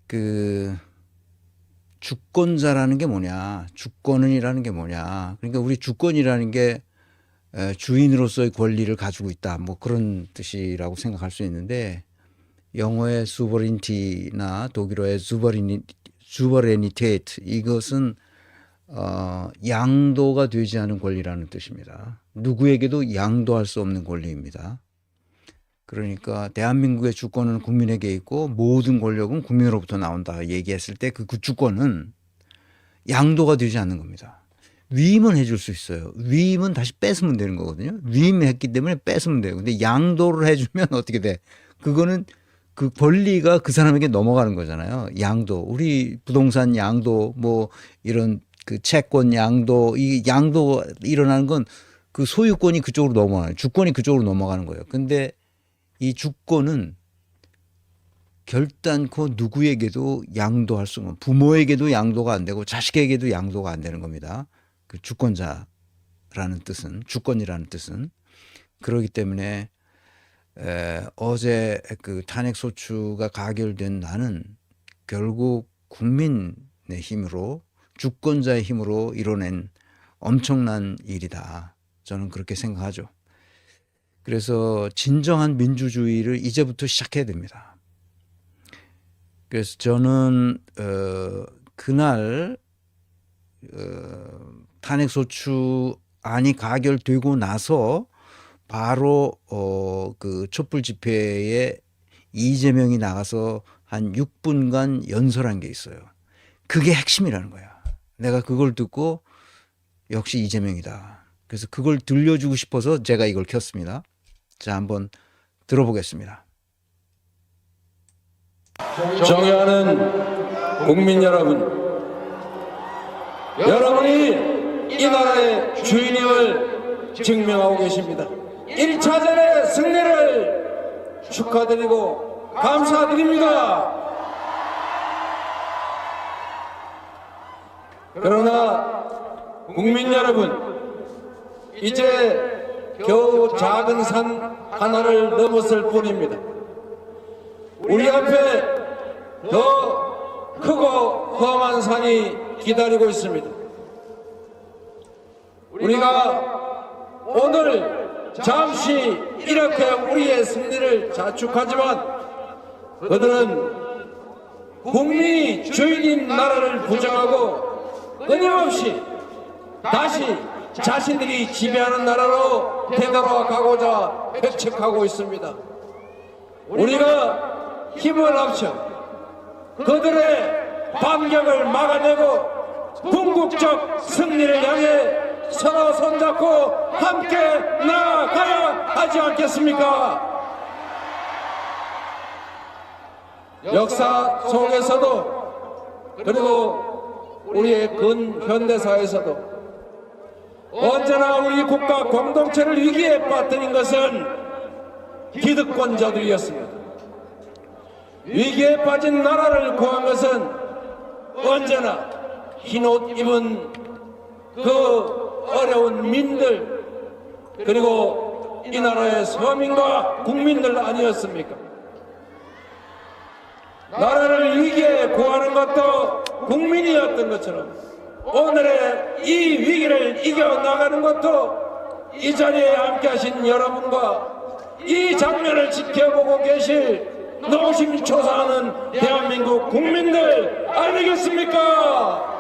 그 주권자라는 게 뭐냐, 주권은이라는 게 뭐냐. 그러니까 우리 주권이라는 게 주인으로서의 권리를 가지고 있다, 뭐 그런 뜻이라고 생각할 수 있는데, 영어의 수버린티나 독일어의 주버레니테이트, 이것은 양도가 되지 않은 권리라는 뜻입니다. 누구에게도 양도할 수 없는 권리입니다. 그러니까 대한민국의 주권은 국민에게 있고 모든 권력은 국민으로부터 나온다 얘기했을 때 그 주권은 양도가 되지 않는 겁니다. 위임은 해줄 수 있어요. 위임은 다시 뺏으면 되는 거거든요. 위임했기 때문에 뺏으면 돼요. 근데 양도를 해주면 어떻게 돼? 그거는 그 권리가 그 사람에게 넘어가는 거잖아요. 양도. 우리 부동산 양도, 뭐 이런 그 채권 양도, 이 양도 일어나는 건 그 소유권이 그쪽으로 넘어가요. 주권이 그쪽으로 넘어가는 거예요. 근데 이 주권은 결단코 누구에게도 양도할 수 없는, 부모에게도 양도가 안 되고 자식에게도 양도가 안 되는 겁니다. 그 주권자라는 뜻은, 주권이라는 뜻은. 그렇기 때문에 어제 그 탄핵소추가 가결된 나는 결국 국민의 힘으로, 주권자의 힘으로 이뤄낸 엄청난 일이다, 저는 그렇게 생각하죠. 그래서 진정한 민주주의를 이제부터 시작해야 됩니다. 그래서 저는 그날 탄핵소추안이 가결되고 나서 바로 그 촛불 집회에 이재명이 나가서 한 6분간 연설한 게 있어요. 그게 핵심이라는 거야. 내가 그걸 듣고 역시 이재명이다. 그래서 그걸 들려주고 싶어서 제가 이걸 켰습니다. 자, 한번 들어보겠습니다. 존경하는 국민 여러분, 여러분이 이 나라의 주인임을 증명하고 계십니다. 1차전의 승리를 축하드리고 감사드립니다. 그러나 국민 여러분, 이제 겨우 작은 산 하나를 넘었을 뿐입니다. 우리 앞에 더 크고 험한 산이 기다리고 있습니다. 우리가 오늘 잠시 이렇게 우리의 승리를 자축하지만 그들은 국민이 주인인 나라를 부정하고 끊임없이 다시 자신들이 지배하는 나라로 되돌아가고자 획책하고 있습니다. 우리가 힘을 합쳐 그들의 반격을 막아내고 궁극적 승리를 향해 서로 손잡고 함께 나아가야 하지 않겠습니까? 역사 속에서도 그리고 우리의 근현대사에서도 언제나 우리 국가 공동체를 위기에 빠뜨린 것은 기득권자들이었습니다. 위기에 빠진 나라를 구한 것은 언제나 흰옷 입은 그 어려운 민들, 그리고 이 나라의 서민과 국민들 아니었습니까? 나라를 위기에 구하는 것도 국민이었던 것처럼 오늘의 이 위기를 이겨나가는 것도 이 자리에 함께 하신 여러분과 이 장면을 지켜보고 계실 노심초사하는 대한민국 국민들 아니겠습니까?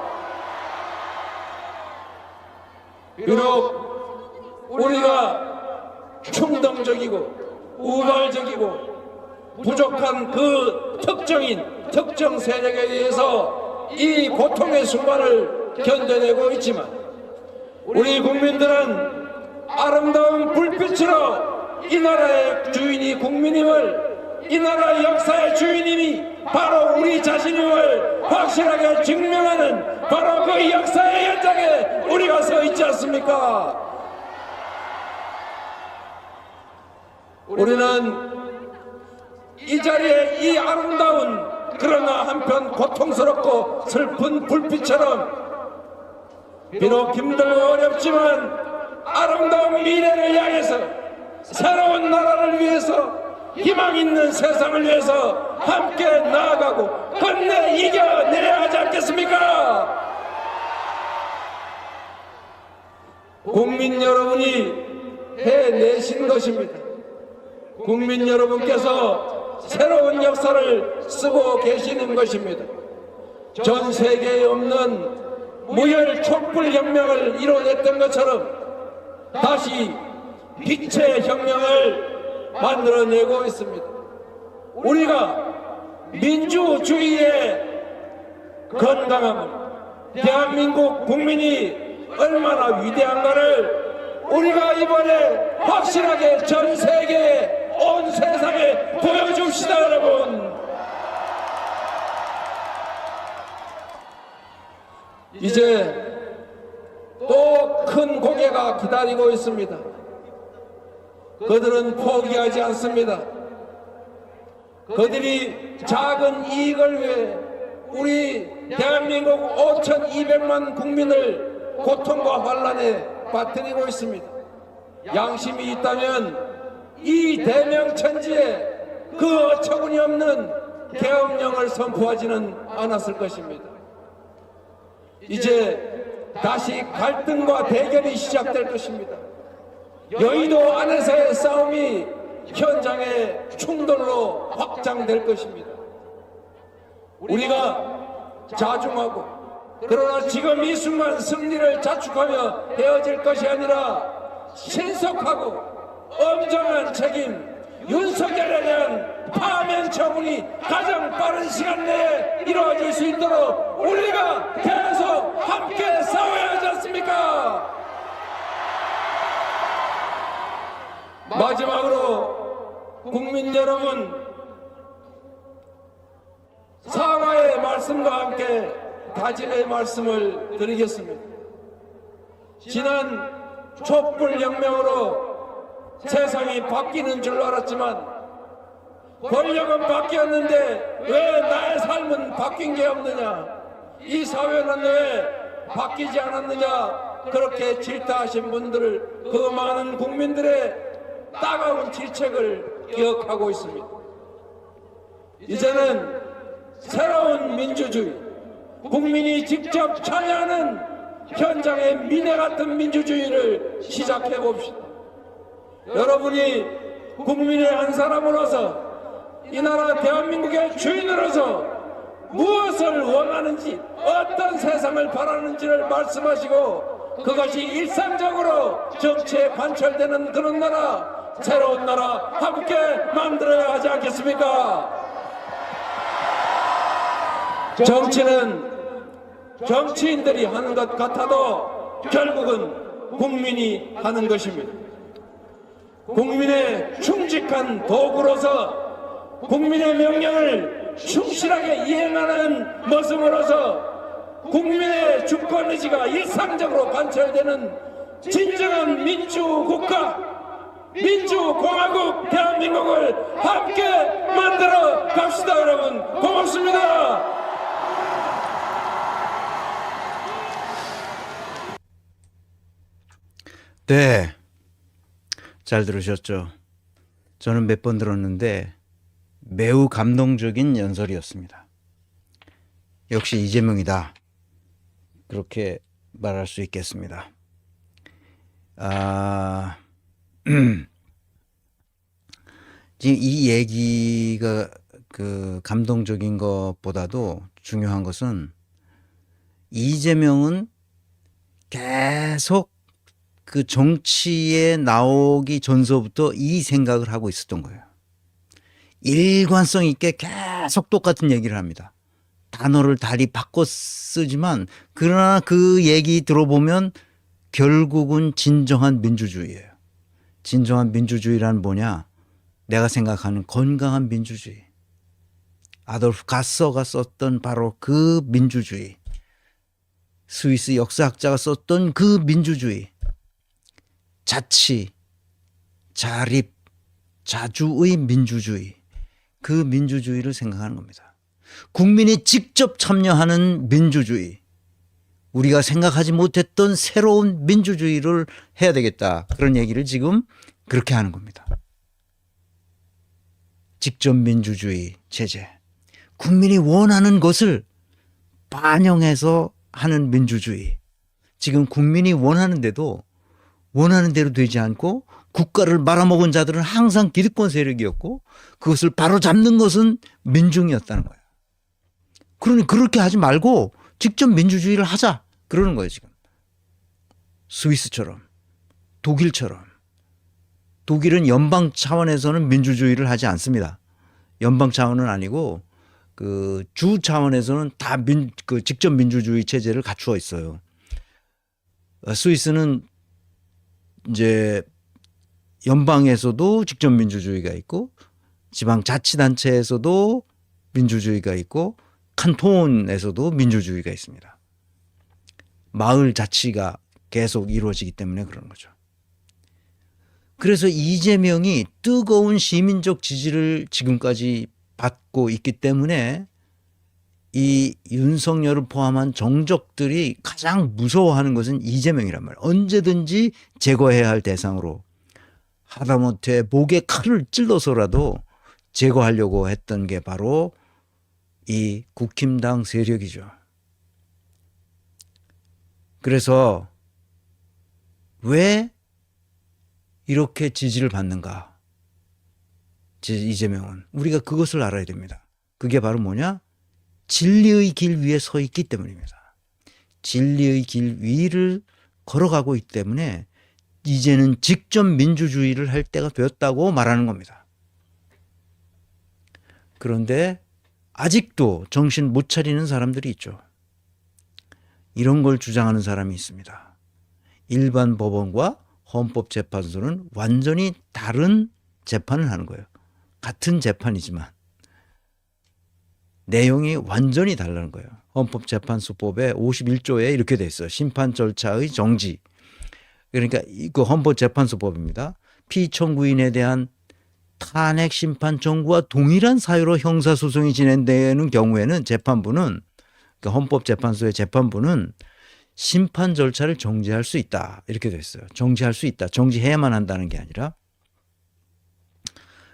비록 우리가 충동적이고 우발적이고 부족한 그 특정 세력에 의해서 이 고통의 순간을 견뎌내고 있지만 우리 국민들은 아름다운 불빛으로 이 나라의 주인이 국민임을, 이 나라의 역사의 주인임이 바로 우리 자신임을 확실하게 증명하는 바로 그 역사의 현장에 우리가 서 있지 않습니까? 우리는 이 자리에 이 아름다운 그러나 한편 고통스럽고 슬픈 불빛처럼 비록 힘들고 어렵지만 아름다운 미래를 향해서 새로운 나라를 위해서 희망 있는 세상을 위해서 함께 나아가고 끝내 이겨내야 하지 않겠습니까? 국민 여러분이 해내신 것입니다. 국민 여러분께서 새로운 역사를 쓰고 계시는 것입니다. 전 세계에 없는 무혈 촛불 혁명을 이뤄냈던 것처럼 다시 빛의 혁명을 만들어내고 있습니다. 우리가 민주주의의 건강함을, 대한민국 국민이 얼마나 위대한가를 우리가 이번에 확실하게 전 세계에, 온 세상에 보여줍시다, 여러분. 이제 또 큰 고개가 기다리고 있습니다. 그들은 포기하지 않습니다. 그들이 작은 이익을 위해 우리 대한민국 5,200만 국민을 고통과 환란에 빠뜨리고 있습니다. 양심이 있다면 이 대명천지에 그 어처구니 없는 계엄령을 선포하지는 않았을 것입니다. 이제 다시 갈등과 대결이 시작될 것입니다. 여의도 안에서의 싸움이 현장의 충돌로 확장될 것입니다. 우리가 자중하고, 그러나 지금 이 순간 승리를 자축하며 헤어질 것이 아니라 신속하고 엄정한 책임, 윤석열에 대한 파면 처분이 가장 빠른 시간 내에 이루어질 수 있도록 우리가 계속 함께 싸워야 하지 않습니까? 마지막으로 국민 여러분, 사과의 말씀과 함께 다짐의 말씀을 드리겠습니다. 지난 촛불혁명으로 세상이 바뀌는 줄 알았지만 권력은 바뀌었는데 왜 나의 삶은 바뀐 게 없느냐, 이 사회는 왜 바뀌지 않았느냐, 그렇게 질타하신 분들을, 그 많은 국민들의 따가운 질책을 기억하고 있습니다. 이제는 새로운 민주주의, 국민이 직접 참여하는 현장의 미래 같은 민주주의를 시작해 봅시다. 여러분이 국민의 한 사람으로서, 이 나라 대한민국의 주인으로서 무엇을 원하는지, 어떤 세상을 바라는지를 말씀하시고 그것이 일상적으로 정치에 관철되는 그런 나라, 새로운 나라 함께 만들어야 하지 않겠습니까? 정치는 정치인들이 하는 것 같아도 결국은 국민이 하는 것입니다. 국민의 충직한 도구로서 국민의 명령을 충실하게 이행하는 모습으로서 국민의 주권의지가 일상적으로 관철되는 진정한 민주국가, 민주공화국 대한민국을 함께 만들어 갑시다. 여러분 고맙습니다. 네, 잘 들으셨죠? 저는 몇 번 들었는데 매우 감동적인 연설이었습니다. 역시 이재명이다, 그렇게 말할 수 있겠습니다. 지금 이 얘기가 그 감동적인 것보다도 중요한 것은 이재명은 계속 그 정치에 나오기 전서부터 이 생각을 하고 있었던 거예요. 일관성 있게 계속 똑같은 얘기를 합니다. 단어를 달리 바꿔 쓰지만 그러나 그 얘기 들어보면 결국은 진정한 민주주의예요. 진정한 민주주의란 뭐냐? 내가 생각하는 건강한 민주주의. 아돌프 가서가 썼던 바로 그 민주주의. 스위스 역사학자가 썼던 그 민주주의. 자치, 자립, 자주의 민주주의. 그 민주주의를 생각하는 겁니다. 국민이 직접 참여하는 민주주의. 우리가 생각하지 못했던 새로운 민주주의를 해야 되겠다. 그런 얘기를 지금 그렇게 하는 겁니다. 직접 민주주의 체제. 국민이 원하는 것을 반영해서 하는 민주주의. 지금 국민이 원하는데도 원하는 대로 되지 않고 국가를 말아먹은 자들은 항상 기득권 세력이었고 그것을 바로잡는 것은 민중이었다는 거예요. 그러니 그렇게 하지 말고 직접 민주주의를 하자 그러는 거예요 지금. 스위스처럼 독일처럼. 독일은 연방 차원에서는 민주주의를 하지 않습니다. 연방 차원은 아니고 그 주 차원에서는 다 직접 민주주의 체제를 갖추어 있어요. 스위스는 이제 연방에서도 직접 민주주의가 있고 지방 자치단체에서도 민주주의가 있고 칸톤에서도 민주주의가 있습니다. 마을 자치가 계속 이루어지기 때문에 그런 거죠. 그래서 이재명이 뜨거운 시민적 지지를 지금까지 받고 있기 때문에 이 윤석열을 포함한 정적들이 가장 무서워하는 것은 이재명이란 말이에요. 언제든지 제거해야 할 대상으로 하다못해 목에 칼을 찔러서라도 제거하려고 했던 게 바로 이 국힘당 세력이죠. 그래서 왜 이렇게 지지를 받는가? 이재명은 우리가 그것을 알아야 됩니다. 그게 바로 뭐냐? 진리의 길 위에 서 있기 때문입니다. 진리의 길 위를 걸어가고 있기 때문에 이제는 직접 민주주의를 할 때가 되었다고 말하는 겁니다. 그런데 아직도 정신 못 차리는 사람들이 있죠. 이런 걸 주장하는 사람이 있습니다. 일반 법원과 헌법재판소는 완전히 다른 재판을 하는 거예요. 같은 재판이지만 내용이 완전히 다르는 거예요. 헌법재판소법의 51조에 이렇게 돼 있어요. 심판 절차의 정지. 그러니까 그 헌법재판소법입니다. 피청구인에 대한 탄핵 심판 청구와 동일한 사유로 형사소송이 진행되는 경우에는 재판부는 그러니까 헌법재판소의 재판부는 심판 절차를 정지할 수 있다. 이렇게 돼 있어요. 정지할 수 있다. 정지해야만 한다는 게 아니라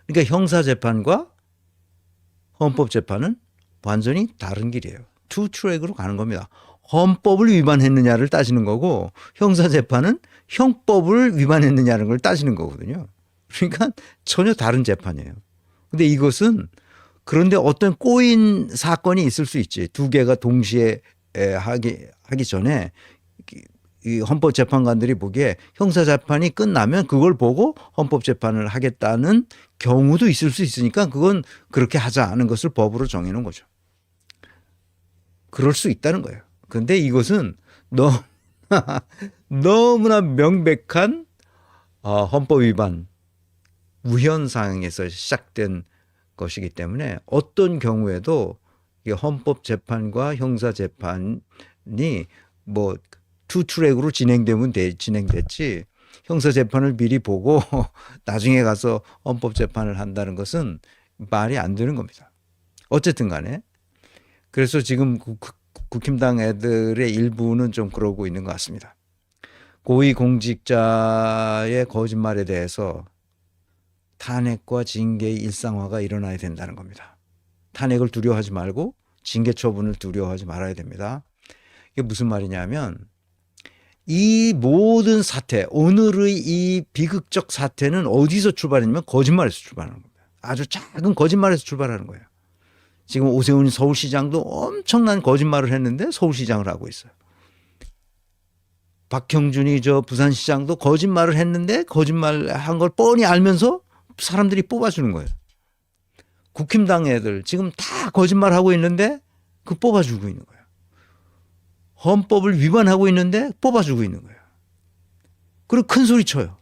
그러니까 형사재판과 헌법재판은 완전히 다른 길이에요. 투 트랙으로 가는 겁니다. 헌법을 위반했느냐를 따지는 거고 형사재판은 형법을 위반했느냐는 걸 따지는 거거든요. 그러니까 전혀 다른 재판이에요. 근데 이것은 그런데 어떤 꼬인 사건이 있을 수 있지. 두 개가 동시에 하기 전에 이 헌법재판관들이 보기에 형사재판이 끝나면 그걸 보고 헌법재판을 하겠다는 경우도 있을 수 있으니까 그건 그렇게 하자는 것을 법으로 정해놓은 거죠. 그럴 수 있다는 거예요. 그런데 이것은 너무나 명백한 헌법 위반 우현상에서 시작된 것이기 때문에 어떤 경우에도 헌법재판과 형사재판이 뭐 투 트랙으로 진행됐지 형사재판을 미리 보고 나중에 가서 헌법재판을 한다는 것은 말이 안 되는 겁니다. 어쨌든 간에 그래서 지금 국힘당 애들의 일부는 좀 그러고 있는 것 같습니다. 고위공직자의 거짓말에 대해서 탄핵과 징계의 일상화가 일어나야 된다는 겁니다. 탄핵을 두려워하지 말고 징계 처분을 두려워하지 말아야 됩니다. 이게 무슨 말이냐면 이 모든 사태, 오늘의 이 비극적 사태는 어디서 출발했냐면 거짓말에서 출발하는 겁니다. 아주 작은 거짓말에서 출발하는 거예요. 지금 오세훈 서울시장도 엄청난 거짓말을 했는데 서울시장을 하고 있어요. 박형준이 부산시장도 거짓말을 했는데 거짓말한 걸 뻔히 알면서 사람들이 뽑아주는 거예요. 국힘당 애들 지금 다 거짓말하고 있는데 그 뽑아주고 있는 거예요. 헌법을 위반하고 있는데 뽑아주고 있는 거예요. 그리고 큰 소리 쳐요.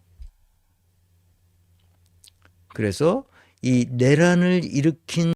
그래서 이 내란을 일으킨